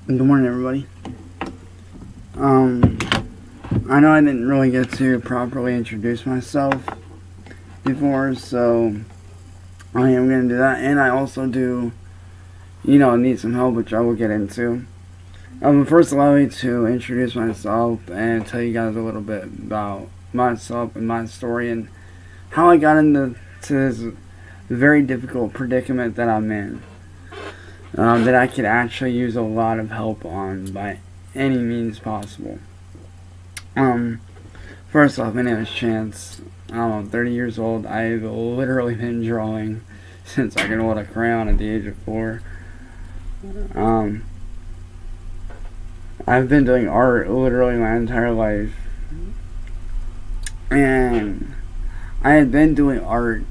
Good morning, everybody. Um, I know I didn't really get to properly introduce myself before, so I am going to do that. And I also do, need some help, which I will get into. First, allow me to introduce myself and tell you guys a little bit about myself and my story and how I got into this very difficult predicament that I'm in. That I could actually use a lot of help on by any means possible. Um, First off, my name is Chance. I'm 30 years old. I've literally been drawing since I can hold a crayon at the age of 4. I've been doing art literally my entire life. And I had been doing art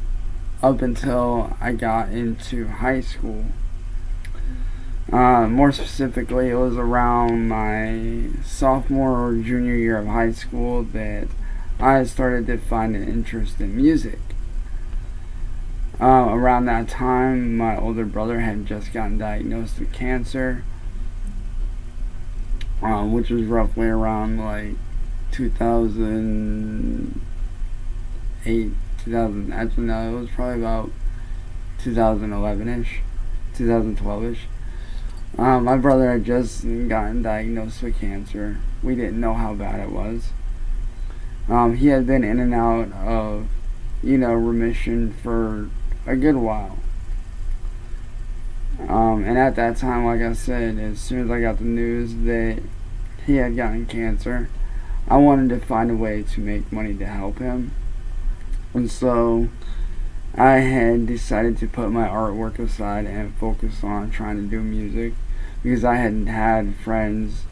up until I got into high school. More specifically, it was around my sophomore or junior year of high school that I started to find an interest in music. Around that time, my older brother had just gotten diagnosed with cancer, which was roughly around like 2008, 2000. Actually, no, it was probably about 2011-ish, 2012-ish. My brother had just gotten diagnosed with cancer. We didn't know how bad it was. He had been in and out of, remission for a good while. And at that time, like I said, as soon as I got the news that he had gotten cancer, I wanted to find a way to make money to help him. And so I had decided to put my artwork aside and focus on trying to do music, because I had friends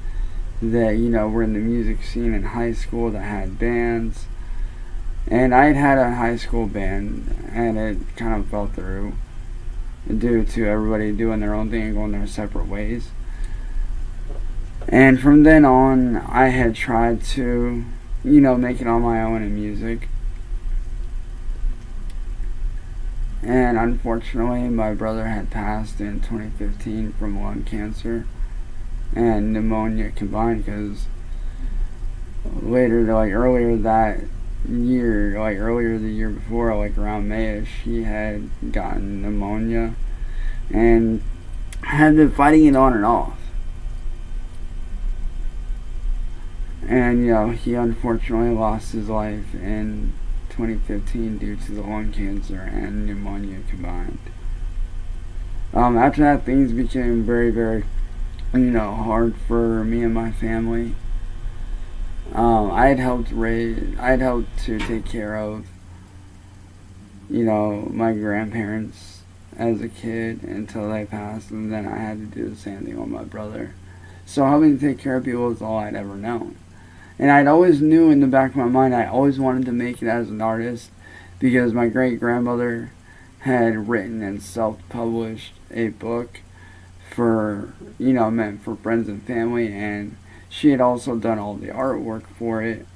that, were in the music scene in high school that had bands. And I had a high school band, and it kind of fell through due to everybody doing their own thing and going their separate ways. And from then on, I had tried to, make it on my own in music. And unfortunately, my brother had passed in 2015 from lung cancer and pneumonia combined, because earlier the year before, around Mayish, he had gotten pneumonia and had been fighting it on and off. And, he unfortunately lost his life in 2015 due to the lung cancer and pneumonia combined. After that, things became very, very, hard for me and my family. I had helped to take care of, my grandparents as a kid until they passed, and then I had to do the same thing with my brother. So helping to take care of people is all I'd ever known. And I'd always knew in the back of my mind I always wanted to make it as an artist, because my great-grandmother had written and self-published a book for, meant for friends and family, and she had also done all the artwork for it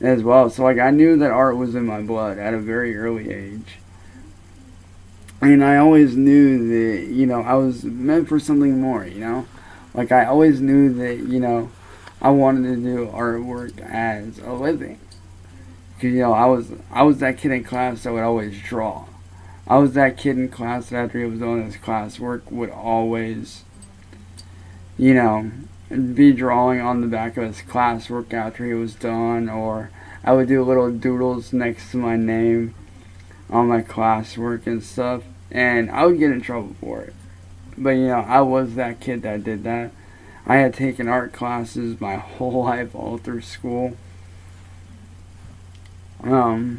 as well. So, I knew that art was in my blood at a very early age. And I always knew that, I was meant for something more, I always knew that, I wanted to do artwork as a living. Because, I was that kid in class that would always draw. I was that kid in class that after he was doing his classwork would always, be drawing on the back of his classwork after he was done, or I would do little doodles next to my name on my classwork and stuff, and I would get in trouble for it. But, I was that kid that did that. I had taken art classes my whole life, all through school. But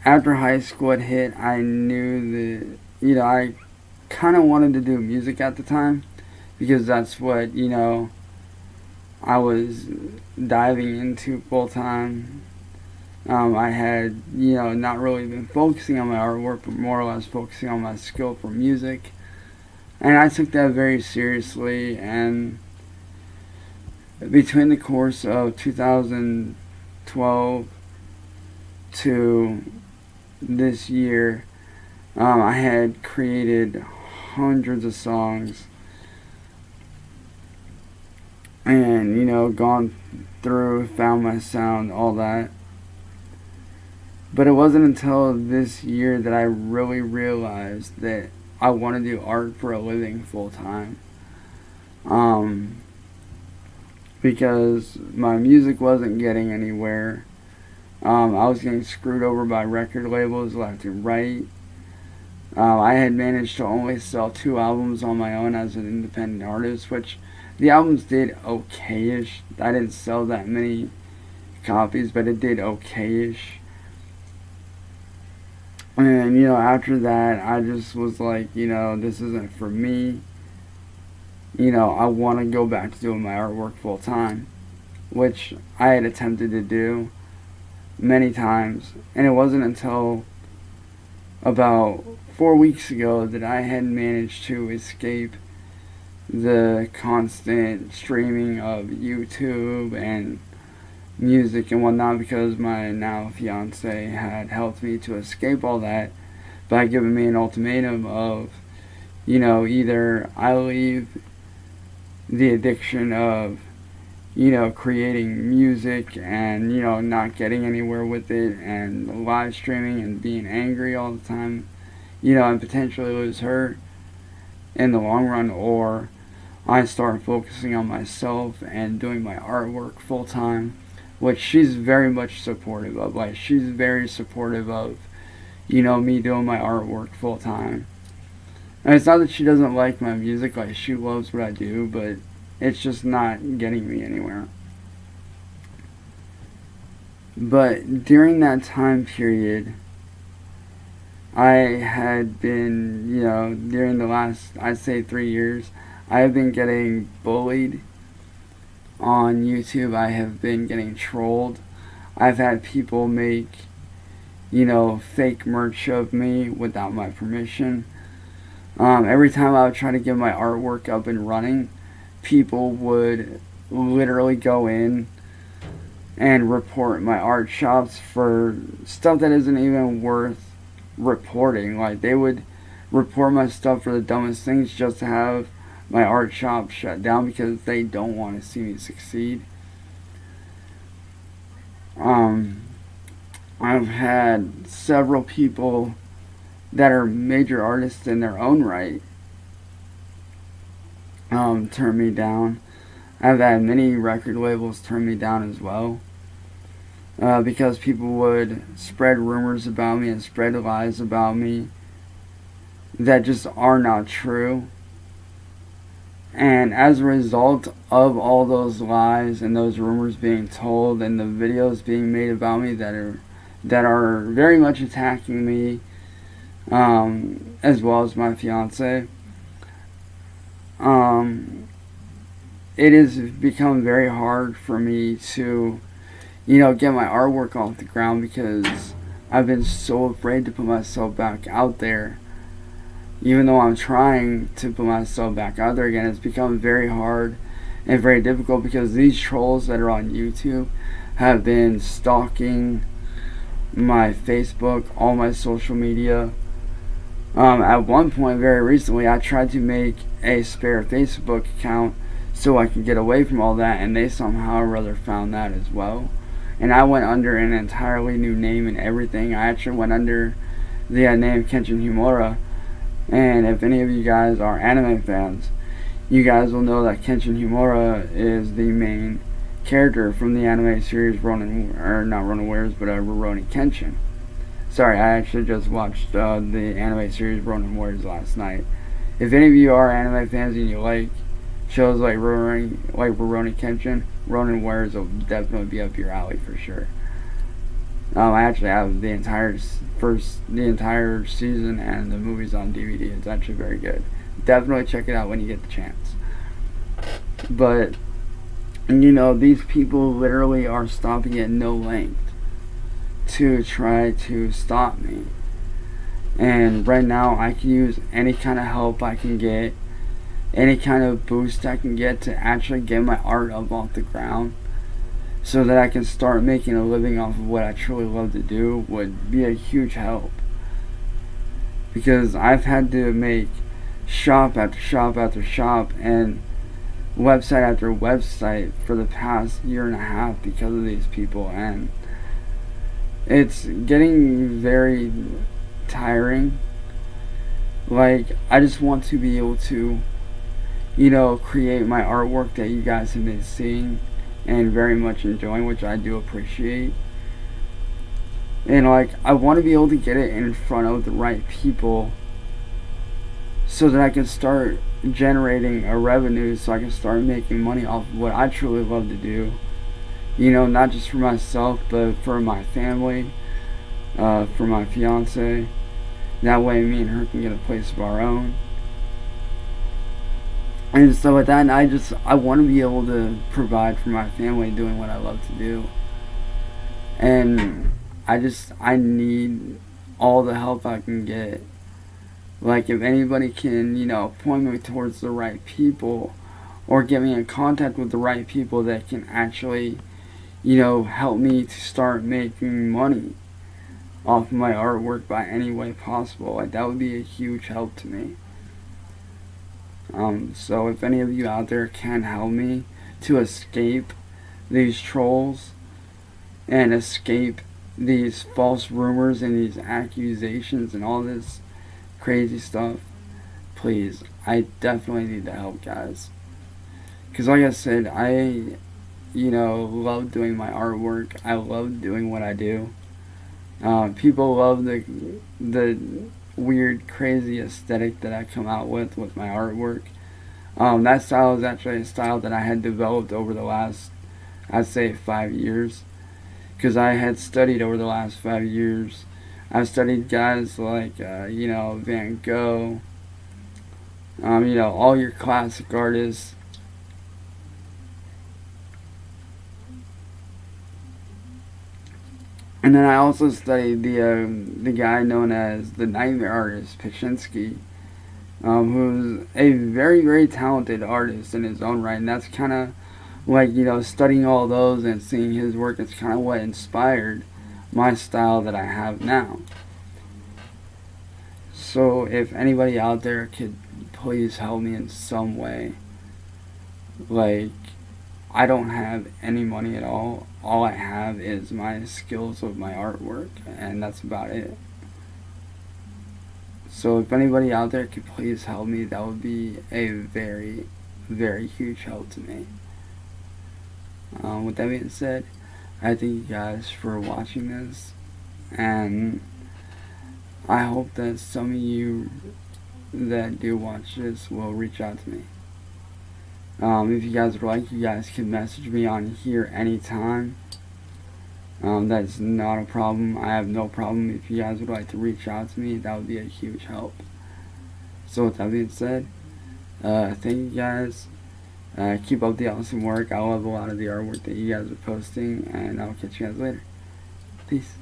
after high school had hit, I knew that, I kind of wanted to do music at the time, because that's what, I was diving into full time. I had, not really been focusing on my artwork, but more or less focusing on my skill for music. And I took that very seriously, and between the course of 2012 to this year, I had created hundreds of songs and, you know, gone through, found my sound, all that. But it wasn't until this year that I really realized that I want to do art for a living full time. Because my music wasn't getting anywhere. I was getting screwed over by record labels left and right. I had managed to only sell 2 albums on my own as an independent artist, which the albums did okay-ish. I didn't sell that many copies, but it did okay-ish. And, you know, after that, I just was like, you know, this isn't for me. You know, I want to go back to doing my artwork full time, which I had attempted to do many times. And it wasn't until about 4 weeks ago that I had managed to escape the constant streaming of YouTube and music and whatnot, because my now fiance had helped me to escape all that by giving me an ultimatum of, you know, either I leave the addiction of, you know, creating music and, you know, not getting anywhere with it and live streaming and being angry all the time, you know, and potentially lose her in the long run, or I start focusing on myself and doing my artwork full time, which she's very much supportive of. Like, she's very supportive of, you know, me doing my artwork full time. And it's not that she doesn't like my music, like, she loves what I do, but it's just not getting me anywhere. But during that time period, I had been, you know, during the last, I'd say 3 years, I have been getting bullied on YouTube. I have been getting trolled. I've had people make, you know, fake merch of me without my permission. Every time I would try to get my artwork up and running, people would literally go in and report my art shops for stuff that isn't even worth reporting. Like, they would report my stuff for the dumbest things just to have my art shop shut down because they don't want to see me succeed. I've had several people that are major artists in their own right turn me down. I've had many record labels turn me down as well, because people would spread rumors about me and spread lies about me that just are not true. And as a result of all those lies and those rumors being told and the videos being made about me that are very much attacking me, as well as my fiance, it has become very hard for me to, you know, get my artwork off the ground, because I've been so afraid to put myself back out there. Even though I'm trying to put myself back out there again, it's become very hard and very difficult, because these trolls that are on YouTube have been stalking my Facebook, all my social media. At one point, very recently, I tried to make a spare Facebook account so I could get away from all that, and they somehow or other found that as well. And I went under an entirely new name and everything. I actually went under the name Kenshin Himura. And if any of you guys are anime fans, you guys will know that Kenshin Himura is the main character from the anime series Rurouni Kenshin. Sorry, I actually just watched the anime series Ronin Warriors last night. If any of you are anime fans and you like shows like Rurouni Kenshin, Ronin Warriors will definitely be up your alley for sure. I actually have the entire season and the movies on DVD. It's actually very good. Definitely check it out when you get the chance. But, you know, these people literally are stopping at no length to try to stop me. And right now, I can use any kind of help I can get, any kind of boost I can get to actually get my art up off the ground, so that I can start making a living off of what I truly love to do would be a huge help. Because I've had to make shop after shop after shop and website after website for the past year and a half because of these people, and it's getting very tiring. Like, I just want to be able to, create my artwork that you guys have been seeing and very much enjoying, which I do appreciate. And like, I want to be able to get it in front of the right people so that I can start generating a revenue, so I can start making money off of what I truly love to do. Not just for myself, but for my family, for my fiance. That way me and her can get a place of our own. And stuff like that. And I want to be able to provide for my family doing what I love to do. And I need all the help I can get. Like, if anybody can, point me towards the right people, or get me in contact with the right people that can actually, help me to start making money off of my artwork by any way possible, like, that would be a huge help to me. So if any of you out there can help me to escape these trolls and escape these false rumors and these accusations and all this crazy stuff, please, I definitely need the help, guys. Because like I said, I love doing my artwork. I love doing what I do. People love the weird, crazy aesthetic that I come out with my artwork. That style is actually a style that I had developed over the last, I'd say, 5 years. Because I had studied over the last 5 years. I've studied guys like, Van Gogh, all your classic artists. And then I also studied the guy known as the Nightmare Artist, Pichinski, who's a very, very talented artist in his own right. And that's kind of like, studying all those and seeing his work is kind of what inspired my style that I have now. So if anybody out there could please help me in some way. Like, I don't have any money at all. All I have is my skills of my artwork, and that's about it. So if anybody out there could please help me, that would be a very, very huge help to me. With that being said, I thank you guys for watching this, and I hope that some of you that do watch this will reach out to me. If you guys would like, you guys can message me on here anytime. That's not a problem. I have no problem if you guys would like to reach out to me. That would be a huge help. So with that being said, thank you guys. Keep up the awesome work. I love a lot of the artwork that you guys are posting, and I'll catch you guys later. Peace.